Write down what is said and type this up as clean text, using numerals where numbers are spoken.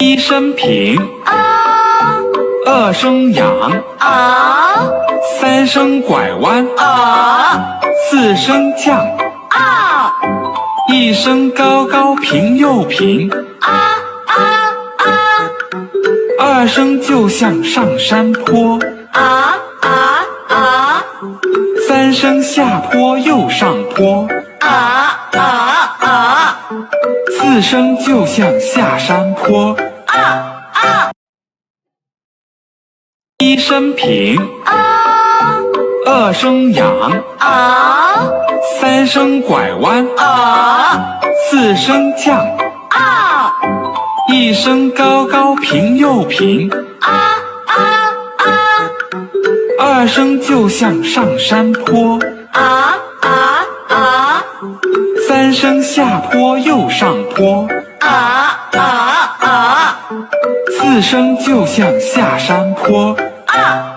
一声平，啊二声扬，啊三声拐弯，啊四声降，啊一声高高平又平，啊二声就像上山坡，啊啊啊三声下坡又上坡，啊啊啊四声就像下山坡。一声平，啊二声扬，啊三声拐弯，啊四声降，啊一声高高平又平，二声就像上山坡，啊三声下坡又上坡，啊四声就像下山坡。啊